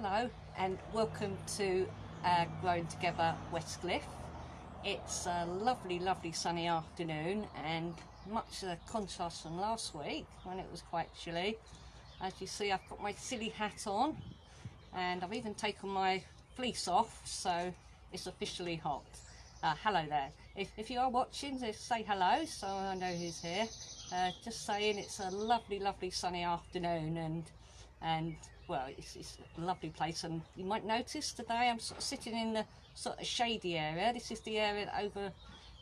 Hello and welcome to Growing Together Westcliff. It's a lovely sunny afternoon and much a contrast from last week when it was quite chilly. As you see, I've got my silly hat on and I've even taken my fleece off, so it's officially hot. Hello there. If you are watching, just say hello so I know who's here. Just saying it's a lovely sunny afternoon and well, it's a lovely place, and you might notice today I'm sort of sitting in the sort of shady area. This is the area that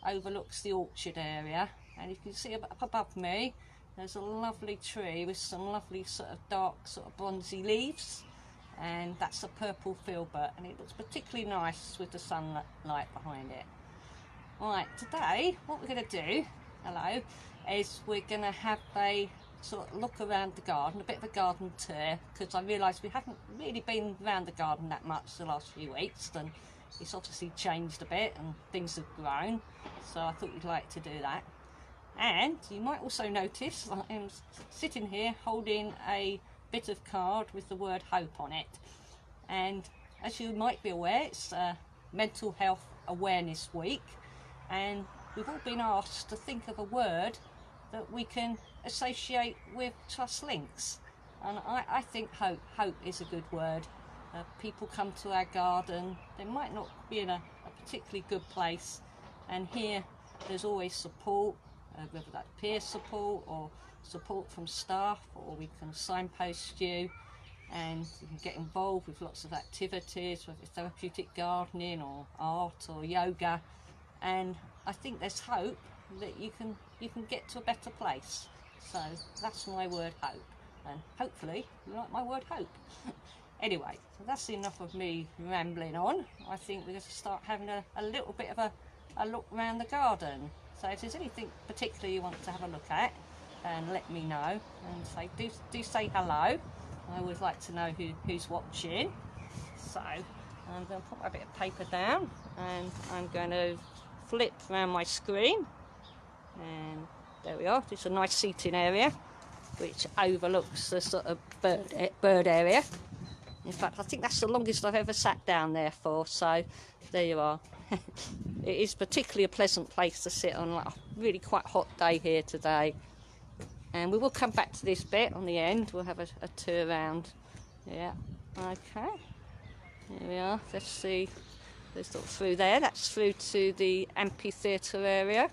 overlooks the orchard area, and you can see up above me there's a lovely tree with some lovely sort of dark sort of bronzy leaves, and that's a purple filbert, and it looks particularly nice with the sunlight behind it. Right, today what we're going to do, is we're going to have a sort of look around the garden, a bit of a garden tour, because I realised we haven't really been around the garden that much the last few weeks, and it's obviously changed a bit and things have grown, so I thought we'd like to do that. And you might also notice I'm sitting here holding a bit of card with the word hope on it, and as you might be aware, it's Mental Health Awareness Week, and we've all been asked to think of a word that we can associate with trust links, and I think hope is a good word. People come to our garden, they might not be in a particularly good place, and here there's always support, whether that's peer support or support from staff, or we can signpost you and you can get involved with lots of activities, whether it's therapeutic gardening or art or yoga, and I think there's hope that you can get to a better place. So that's my word, hope, and hopefully you like my word, hope. Anyway, so that's enough of me rambling on. I think we're going to start having a little bit of a look around the garden. So if there's anything particular you want to have a look at, and let me know, and say do say hello. I always like to know who's watching. So I'm going to put my bit of paper down and I'm going to flip around my screen, and there we are. It's a nice seating area which overlooks the sort of bird area. In fact, I think that's the longest I've ever sat down there for, so there you are. It is particularly a pleasant place to sit on like a really quite hot day here today, and we will come back to this bit on the end. We'll have a tour around. Yeah, okay, here we are. Let's see, let's look through there. That's through to the amphitheatre area.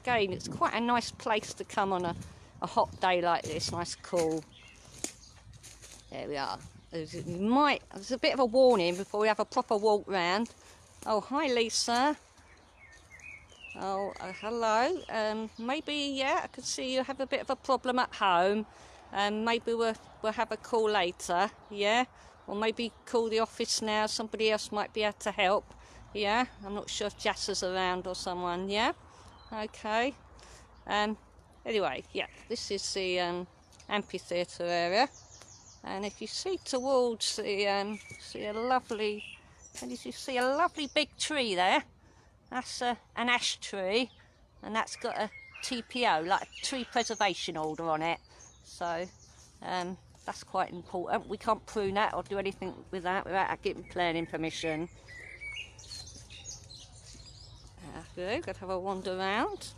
Again, it's quite a nice place to come on a hot day like this, nice cool. There we are. There's a bit of a warning before we have a proper walk round. Oh, hi Lisa. Oh, hello. Maybe, yeah, I can see you have a bit of a problem at home, and maybe we'll have a call later, yeah? Or maybe call the office now, somebody else might be able to help, yeah? I'm not sure if Jess is around or someone, yeah? Okay. Anyway, yeah, this is the amphitheatre area, and if you see towards the see a lovely big tree there. That's an ash tree, and that's got a TPO, like a tree preservation order on it, so that's quite important. We can't prune that or do anything with that without getting planning permission. Good, gotta have a wander around.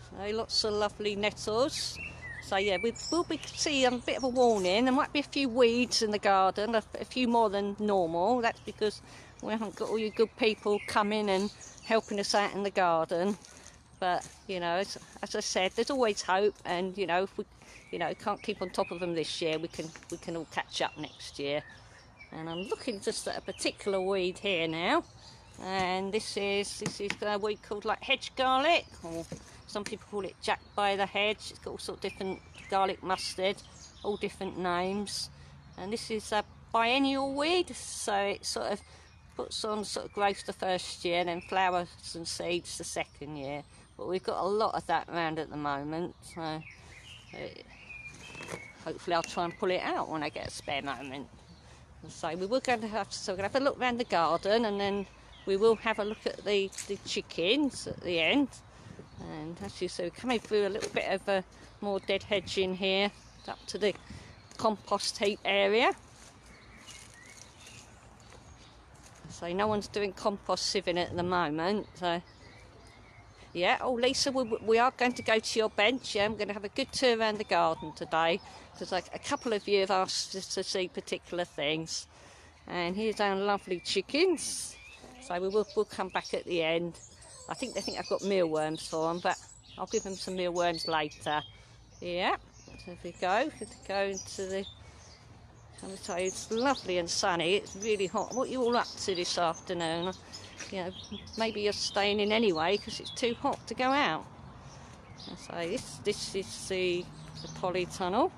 So lots of lovely nettles. So yeah, we will be seeing a bit of a warning. There might be a few weeds in the garden, a few more than normal. That's because we haven't got all you good people coming and helping us out in the garden. But you know, as I said, there's always hope, and you know, if we can't keep on top of them this year, we can all catch up next year. And I'm looking just at a particular weed here now. And this is a weed called like hedge garlic, or some people call it Jack by the hedge. It's got all sort of different garlic mustard, all different names. And this is a biennial weed, so it sort of puts on sort of growth the first year, and then flowers and seeds the second year. But we've got a lot of that around at the moment, so hopefully I'll try and pull it out when I get a spare moment. So we're going to have a look around the garden, and then we will have a look at the chickens at the end. And as you see, we're coming through a little bit of a more dead hedge in here, up to the compost heap area. So no one's doing compost sieving at the moment. So yeah. Oh, Lisa, we are going to go to your bench. Yeah, I'm going to have a good tour around the garden today, because like a couple of you have asked us to see particular things. And here's our lovely chickens. So we'll come back at the end. I think they think I've got mealworms for them, but I'll give them some mealworms later. Yeah. So if we go into the. I would say it's lovely and sunny. It's really hot. What are you all up to this afternoon? You know, maybe you're staying in anyway because it's too hot to go out. So this is the polytunnel,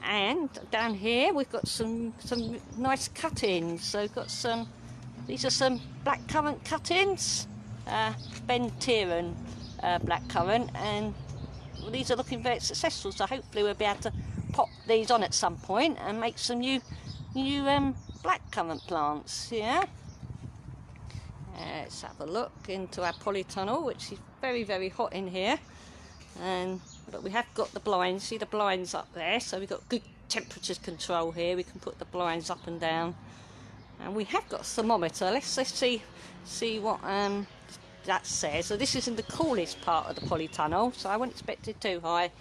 and down here we've got some nice cuttings. So we've got some. These are some blackcurrant cuttings, Ben Tieran blackcurrant, and well, these are looking very successful. So hopefully we'll be able to pop these on at some point and make some new blackcurrant plants. Yeah. Let's have a look into our polytunnel, which is very, very hot in here. But we have got the blinds. See the blinds up there, so we've got good temperature control here. We can put the blinds up and down, and we have got a thermometer. Let's see what that says. So this is in the coolest part of the polytunnel, so I wouldn't expect it too high.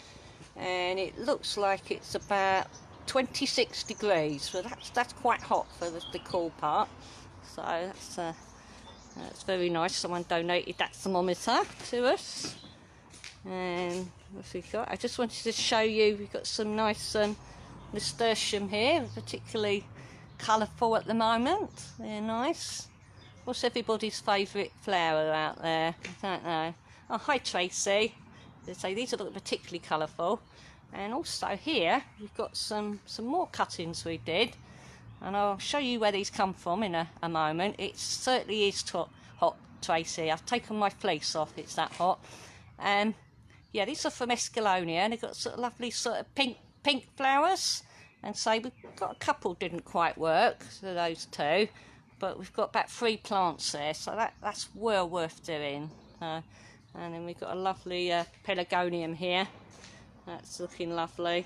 And it looks like it's about 26 degrees, so that's quite hot for the cool part. So that's very nice. Someone donated that thermometer to us. And what's we got? I just wanted to show you, we've got some nice nasturtium here, particularly colourful at the moment. They're nice. What's everybody's favourite flower out there? I don't know. Oh, hi Tracy. They say these are looking particularly colourful. And also here we've got some more cuttings we did, and I'll show you where these come from in a moment. It certainly is hot, Tracy. I've taken my fleece off, it's that hot. Yeah, these are from Escalonia, and they've got sort of lovely sort of pink flowers. And so we've got a couple didn't quite work, so those two, but we've got about 3 plants there, so that's well worth doing. And then we've got a lovely pelargonium here. That's looking lovely.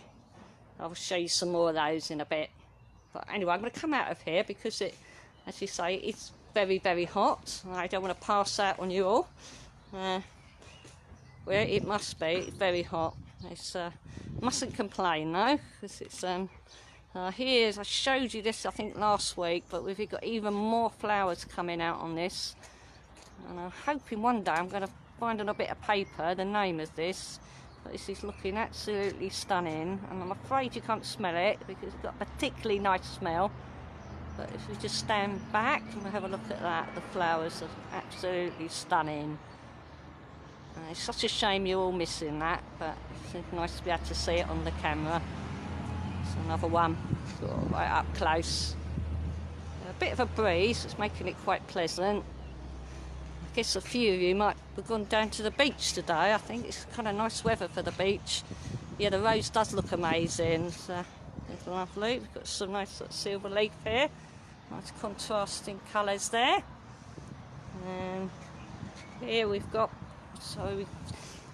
I'll show you some more of those in a bit. But anyway, I'm going to come out of here because it, as you say, it's very, very hot. I don't want to pass out on you all. Well, it must be. It's very hot. It's mustn't complain though, because it's here's. I showed you this I think last week, but we've got even more flowers coming out on this. And I'm hoping one day I'm going to find on a bit of paper the name of this. But this is looking absolutely stunning, and I'm afraid you can't smell it because it's got a particularly nice smell. But if we just stand back and we'll have a look at that, the flowers are absolutely stunning. It's such a shame you're all missing that, but it's nice to be able to see it on the camera. It's another one, right up close. A bit of a breeze, it's making it quite pleasant. I guess a few of you might have gone down to the beach today. I think it's kind of nice weather for the beach. Yeah, the rose does look amazing. So it's lovely. We've got some nice sort of silver leaf here. Nice contrasting colours there. And here we've got, so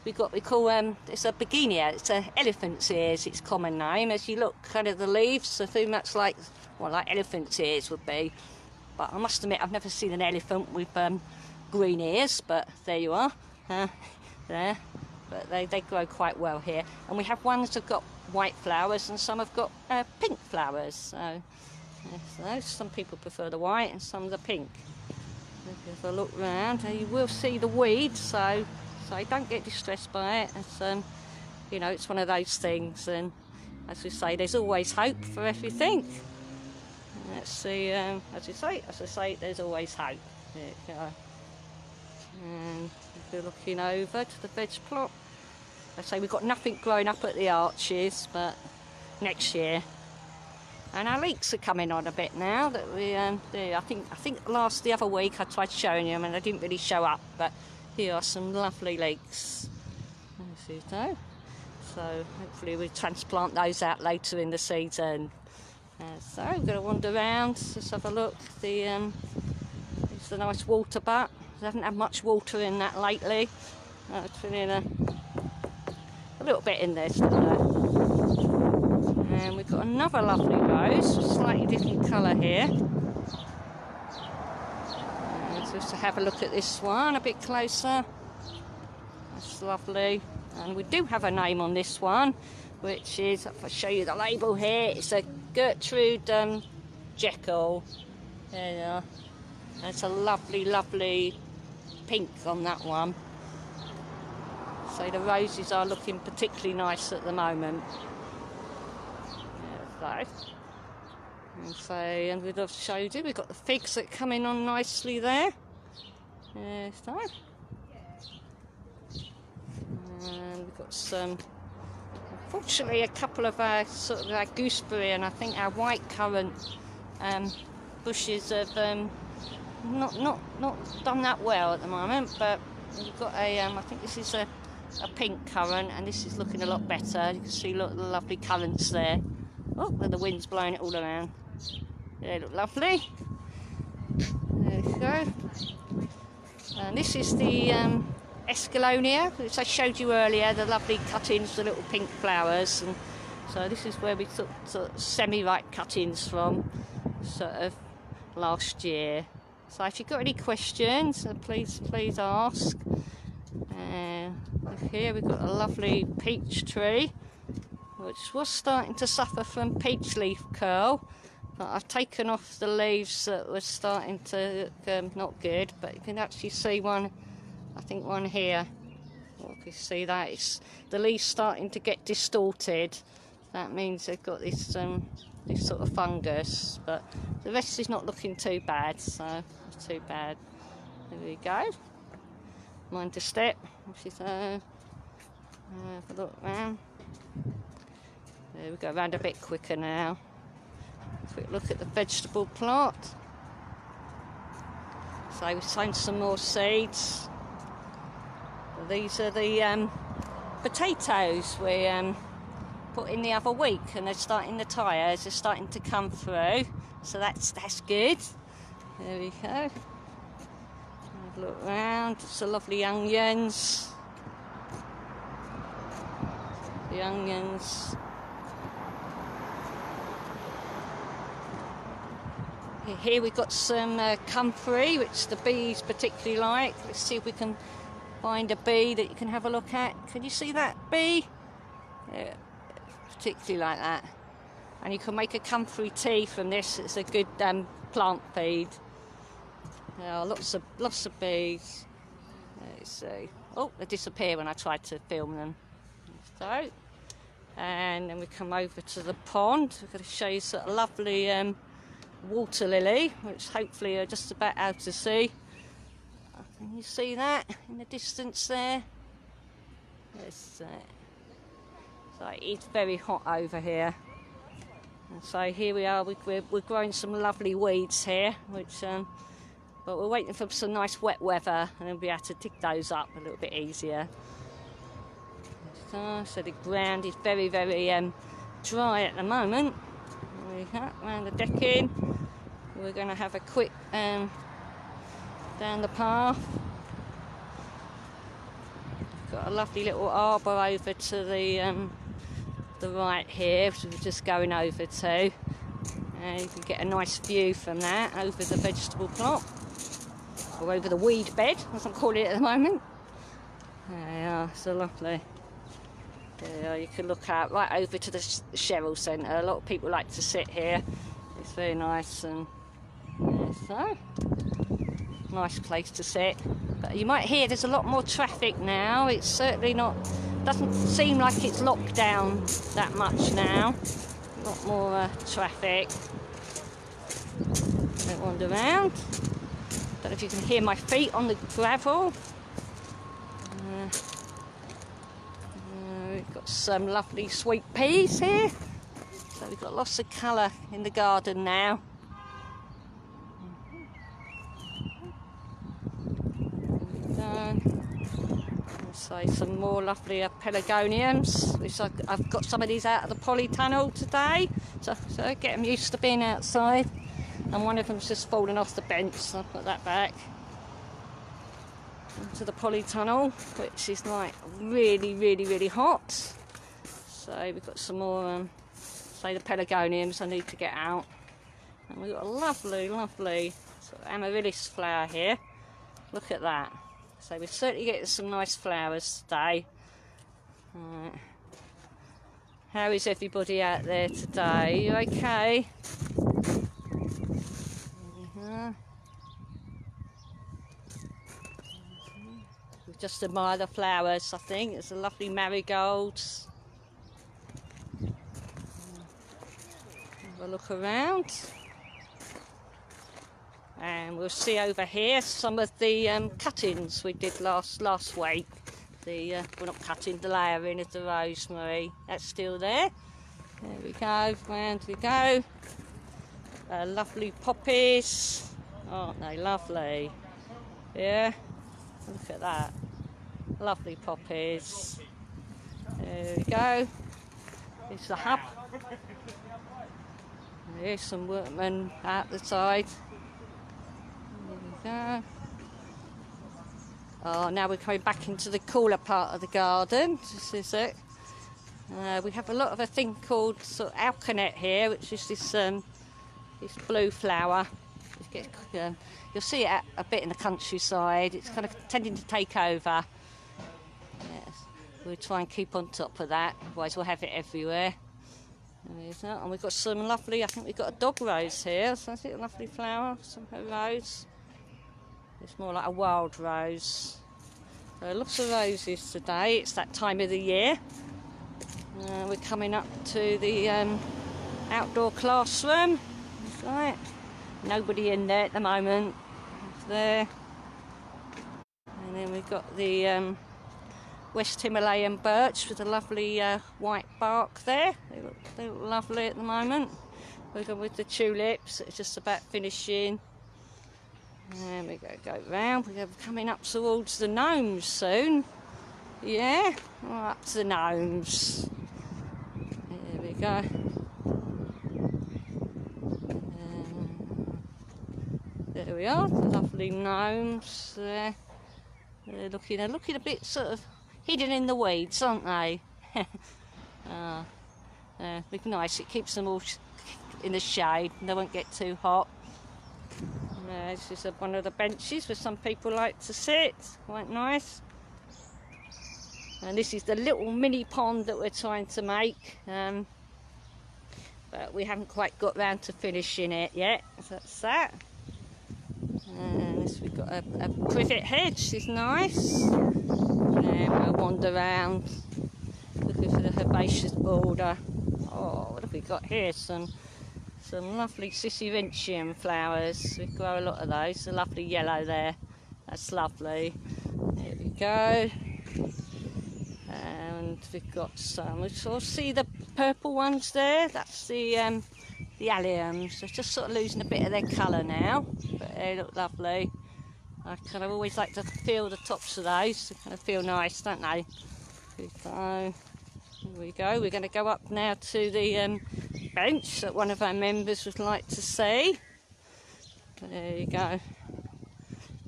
we call it's a begonia. It's an elephant's ears. Its common name. As you look, kind of the leaves, so very much like elephant's ears would be. But I must admit, I've never seen an elephant with green ears, but there you are. There, but they grow quite well here. And we have ones that have got white flowers, and some have got pink flowers. So some people prefer the white, and some the pink. If I look round, you will see the weeds, so don't get distressed by it. It's you know, it's one of those things, and as we say, there's always hope for everything. Let's see, as I say, there's always hope. There you go. And if we're looking over to the veg plot, I say we've got nothing growing up at the arches, but next year. And our leeks are coming on a bit now. That we I think the other week I tried showing you them and they didn't really show up. But here are some lovely leeks. There you go. So hopefully we transplant those out later in the season. So we're going to wander around. Let's have a look. It's a nice water butt. I haven't had much water in that lately. It's been in a little bit in there still. And we've got another lovely rose, slightly different colour here. Just to have a look at this one a bit closer. That's lovely. And we do have a name on this one, which is, if I show you the label here, it's a Gertrude Jekyll. There you are. And it's a lovely, lovely pink on that one. So the roses are looking particularly nice at the moment. There we go. And we've showed you, we've got the figs that are coming on nicely there. So. And we've got some, unfortunately, a couple of our sort of our gooseberry and I think our white currant bushes have not done that well at the moment. But we've got a, I think this is a pink currant, and this is looking a lot better. You can see a lot of the lovely currants there. Oh, and the wind's blowing it all around. They look lovely. There we go. And this is the Escalonia, which I showed you earlier, the lovely cuttings, the little pink flowers. And so this is where we took sort of semi-ripe cuttings from sort of last year. So if you've got any questions, please ask. Here we've got a lovely peach tree, which was starting to suffer from peach leaf curl, but I've taken off the leaves that were starting to look not good. But you can actually see one, I think one here. Well, if you see that, it's the leaves starting to get distorted. That means they've got this sort of fungus, but the rest is not looking too bad, so not too bad. There we go. Mind to step. She's have a look round. There we go, round a bit quicker now. Quick look at the vegetable plot. So we've sown some more seeds. These are the potatoes we put in the other week, and they're starting, the tyres are starting to come through, so that's good. There we go. Have a look round. It's a lovely onions. The onions. Here we've got some comfrey, which the bees particularly like. Let's see if we can find a bee that you can have a look at. Can you see that bee? Yeah, particularly like that. And you can make a comfrey tea from this. It's a good plant feed. Lots of bees. Let's see. Oh, they disappear when I try to film them. So, and then we come over to the pond. We're going to show you sort of lovely water lily, which hopefully are just about out to sea. Can you see that in the distance there? So it's very hot over here. And so here we are. We're growing some lovely weeds here, which but we're waiting for some nice wet weather, and then we'll be able to dig those up a little bit easier. So the ground is very, very dry at the moment. There we go, around the decking. We're going to have a quick down the path. Got a lovely little arbour over to the right here, which we're just going over to. And you can get a nice view from that over the vegetable plot, or over the weed bed, as I'm calling it at the moment. There you are, so lovely. There you can look out right over to the Cheryl Centre. A lot of people like to sit here. It's very nice, and so nice place to sit. But you might hear there's a lot more traffic now. It's certainly not, doesn't seem like it's locked down that much now. A lot more traffic. Don't wander around. Don't know if you can hear my feet on the gravel. We've got some lovely sweet peas here. So we've got lots of colour in the garden now. So some more lovely pelargoniums, which I've got some of these out of the polytunnel today. So get them used to being outside. And one of them's just fallen off the bench, so I'll put that back into the polytunnel, which is like really, really, really hot. So we've got some more, say the pelargoniums I need to get out. And we've got a lovely, lovely sort of amaryllis flower here, Look at that. So we're certainly getting some nice flowers today. Right. How is everybody out there today? You okay? We just admire the flowers, I think. It's a lovely marigolds. Have a look around. And we'll see over here some of the cuttings we did last week. Well, not cutting, the layering of the rosemary. That's still there. There we go, round we go. Lovely poppies. Aren't they lovely? Yeah, look at that. Lovely poppies. There we go. Here's the hub. There's some workmen out the side. There we go. Oh, now we're coming back into the cooler part of the garden. This is it. We have a lot of a thing called sort of Annette here, which is this blue flower. You'll see it a bit in the countryside. It's kind of tending to take over. Yes. We'll try and keep on top of that, otherwise we'll have it everywhere. And we've got some lovely, I think we've got a dog rose here, so that's it, a lovely flower, some rose. It's more like a wild rose. So lots of roses today. It's that time of the year. We're coming up to the outdoor classroom. That's right. Nobody in there at the moment. It's there. And then we've got the West Himalayan birch with a lovely white bark there. They look lovely at the moment. We're going with the tulips. It's just about finishing. And we're going to go round. We're coming up towards the gnomes soon. Yeah, right up to the gnomes. There we go. There we are, the lovely gnomes there. They're looking a bit sort of hidden in the weeds, aren't they? Look nice. It keeps them all in the shade and they won't get too hot. This is one of the benches where some people like to sit. Quite nice. And this is the little mini pond that we're trying to make. But we haven't quite got round to finishing it yet. So that's that. And this, we've got a privet hedge. This is nice. And we'll wander around looking for the herbaceous border. Oh, what have we got here? Some lovely Sissyrentium flowers. We grow a lot of those. The lovely yellow there. That's lovely. There we go. And we've got some. We sort of see the purple ones there. That's the alliums. They're just sort of losing a bit of their colour now, but they look lovely. I kind of always like to feel the tops of those. They kind of feel nice, don't they? Here we go. We're going to go up now to the bench that one of our members would like to see. There you go.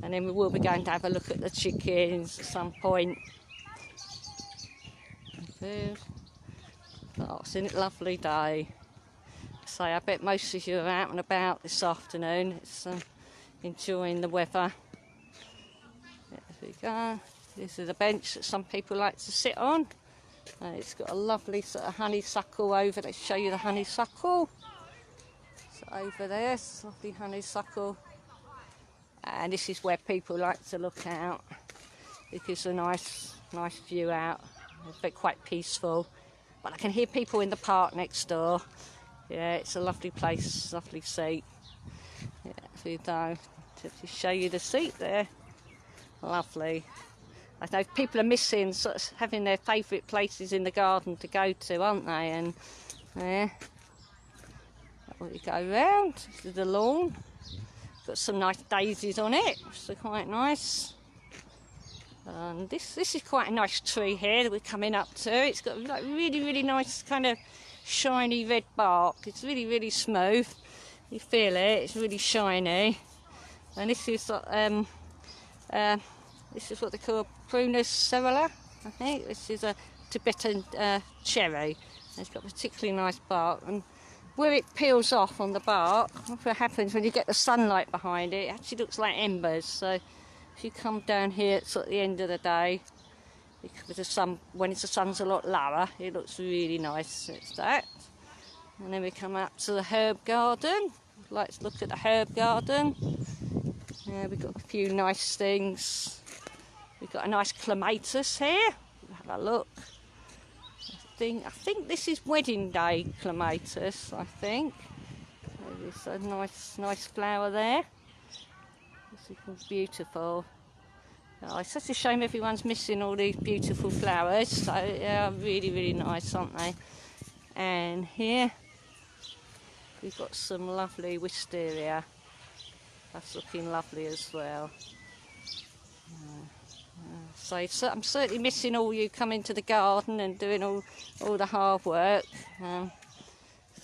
And then we will be going to have a look at the chickens at some point. Oh, it's a lovely day. So I bet most of you are out and about this afternoon. It's enjoying the weather. There we go. This is a bench that some people like to sit on. It's got a lovely sort of honeysuckle over. Let's show you the honeysuckle. So over there, it's lovely honeysuckle. And this is where people like to look out. It gives a nice view out. It's quite peaceful. But I can hear people in the park next door. Yeah, it's a lovely place, lovely seat. Yeah, so you know, to show you the seat there. Lovely. I know people are missing sort of having their favourite places in the garden to go to, aren't they? And yeah, we go round. This is the lawn. Got some nice daisies on it, which are quite nice. And this is quite a nice tree here that we're coming up to. It's got like really nice kind of shiny red bark. It's really smooth. You feel it. It's really shiny. And this is this is what they call Prunus cerula, I think. This is a Tibetan cherry. It's got particularly nice bark, and where it peels off on the bark, what happens when you get the sunlight behind it, it actually looks like embers. So if you come down here at sort of the end of the day, with the sun, when the sun's a lot lower, it looks really nice. It's that. And then we come up to the herb garden. Let's look at the herb garden. We've got a few nice things. We've got a nice clematis here. Have a look. I think this is wedding day clematis. I think there's a nice flower there. This is beautiful. Oh, it's such a shame everyone's missing all these beautiful flowers. So yeah, really nice, aren't they? And here we've got some lovely wisteria. That's looking lovely as well. So I'm certainly missing all you coming to the garden and doing all the hard work.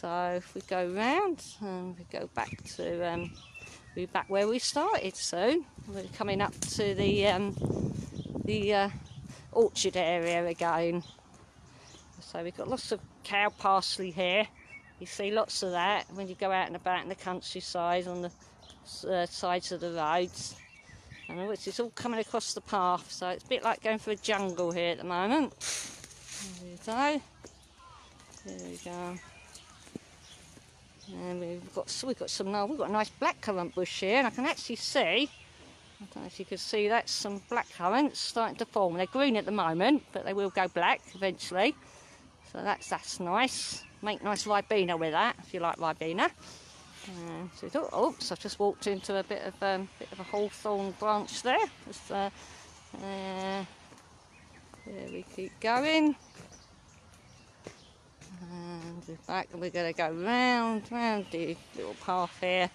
So if we go round and we go back to we're back where we started soon. We're coming up to the orchard area again. So we've got lots of cow parsley here. You see lots of that when you go out and about in the countryside on the sides of the roads. And it's all coming across the path, so it's a bit like going through a jungle here at the moment. There we go. There we go. And we've got a nice blackcurrant bush here, and I can actually see, I don't know if you can see, that's some blackcurrants starting to form. They're green at the moment, but they will go black eventually. So that's nice. Make nice ribena with that, if you like ribena. So oops, I've just walked into a bit of a hawthorn branch there. Just, there we keep going. And we're back, and we're going to go round the little path here.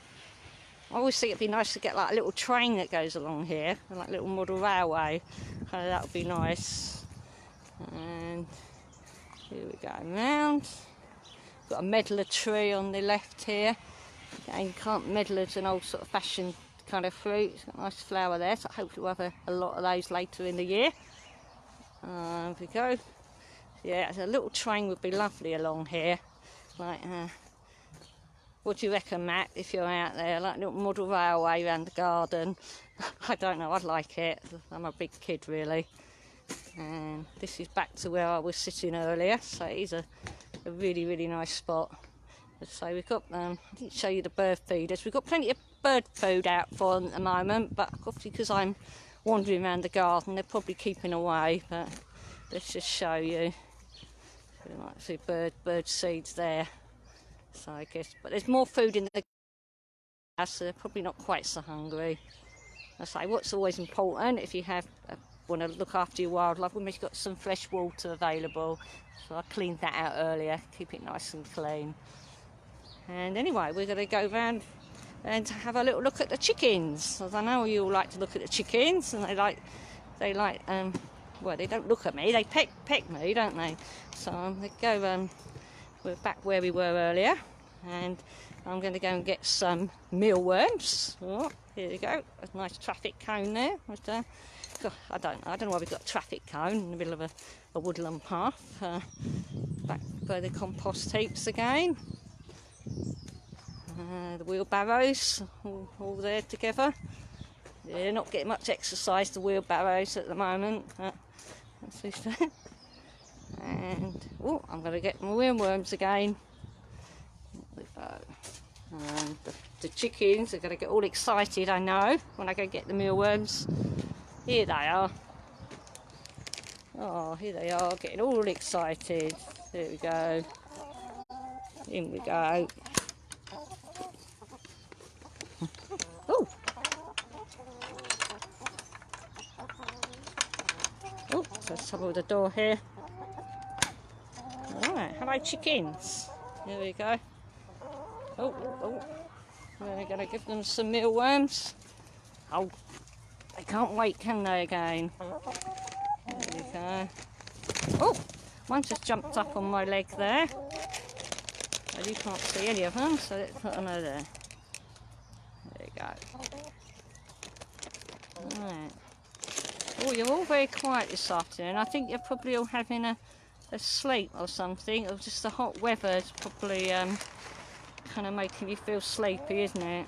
I always think it'd be nice to get like a little train that goes along here, like a little model railway. That would be nice. And here we go round. Got a medlar tree on the left here. Again, medlar's an old sort of fashioned kind of fruit. It's got a nice flower there, so hopefully we'll have a lot of those later in the year. There we go. Yeah, a little train would be lovely along here. Like, what do you reckon, Matt, if you're out there? Like a little model railway around the garden. I don't know, I'd like it. I'm a big kid, really. And this is back to where I was sitting earlier, so it is a really nice spot. So we've got, I didn't show you the bird feeders. We've got plenty of bird food out for them at the moment, but obviously because I'm wandering around the garden, they're probably keeping away. But let's just show you. So you might see bird seeds there. So I guess, but there's more food in the house, so they're probably not quite so hungry. I say what's always important if you want to look after your wildlife, when you've got some fresh water available. So I cleaned that out earlier, keep it nice and clean. And anyway, we're going to go round and have a little look at the chickens. As I know you all like to look at the chickens, and they like well, they don't look at me, they peck me, don't they? So they go. We're back where we were earlier, and I'm going to go and get some mealworms. Oh, here we go, a nice traffic cone there. But, I don't know why we've got a traffic cone in the middle of a woodland path. Back by the compost heaps again. The wheelbarrows all there together. Yeah, not getting much exercise, the wheelbarrows at the moment. And I'm going to get my mealworms again. And the chickens are going to get all excited, I know, when I go get the mealworms. Here they are. Oh, here they are, getting all excited. There we go. In we go. Oh, let's have a look at the door here. Alright, hello chickens. Here we go. We're going to give them some mealworms. Oh, they can't wait, can they, again? There we go. Oh, one just jumped up on my leg there. Well, you can't see any of them, so let's put them over there. There you go. Alright. Oh, you're all very quiet this afternoon. I think you're probably all having a sleep or something, or just the hot weather's probably kind of making you feel sleepy, isn't it?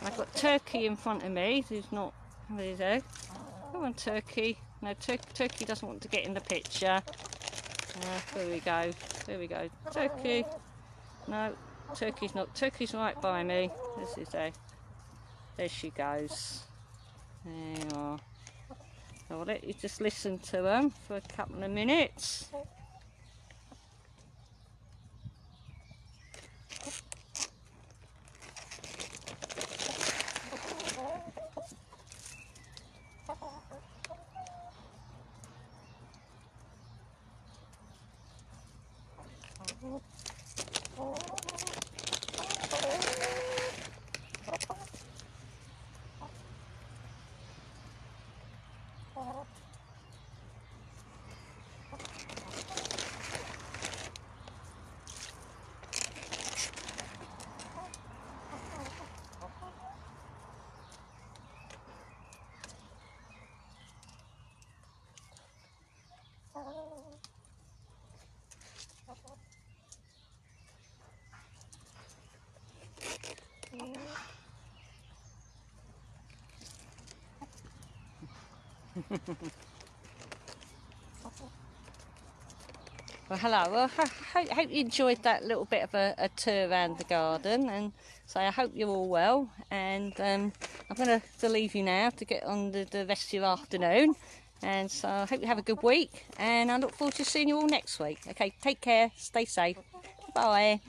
I've got Turkey in front of me, who's not There you go. Come on, turkey. No, turkey doesn't want to get in the picture. There we go. There we go. Turkey. No, turkey's not. Turkey's right by me. This is a. There she goes. There you are. I'll let you just listen to them for a couple of minutes. Well, hello. Well, I hope you enjoyed that little bit of a tour around the garden, and so I hope you're all well. And I'm going to leave you now to get on the rest of your afternoon. And so I hope you have a good week, and I look forward to seeing you all next week. Okay, take care, stay safe. Bye.